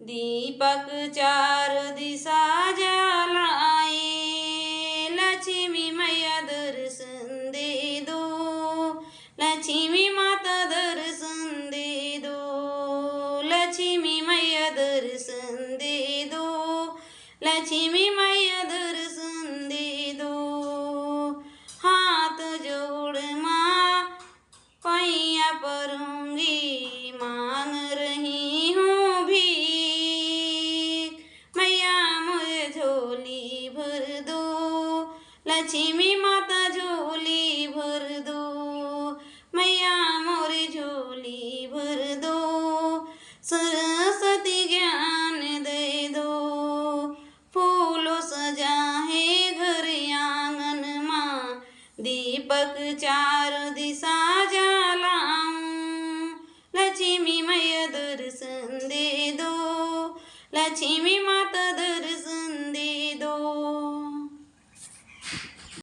दीपक चार दिशा जलाए, लक्ष्मी मैया दर्शन दे दो, लक्ष्मी माता दर्शन दे दो, लक्ष्मी मैया दर्शन दे दो, लक्ष्मी मैया दर्शन दे दो। हाथ जोड़ माँ पैया परूंगी, मांग रही हूँ भीख, मैया मुझे झोली भर दो, लक्ष्मी माता झोली भर दो, मैया मोरी झोली भर दो, सरस्वती ज्ञान दे दो, फूलों सजाए घर आंगन माँ, दीपक चार दिशा जलाऊं, लक्ष्मी मैया दर्शन दे दो, लक्ष्मी माता दर्शन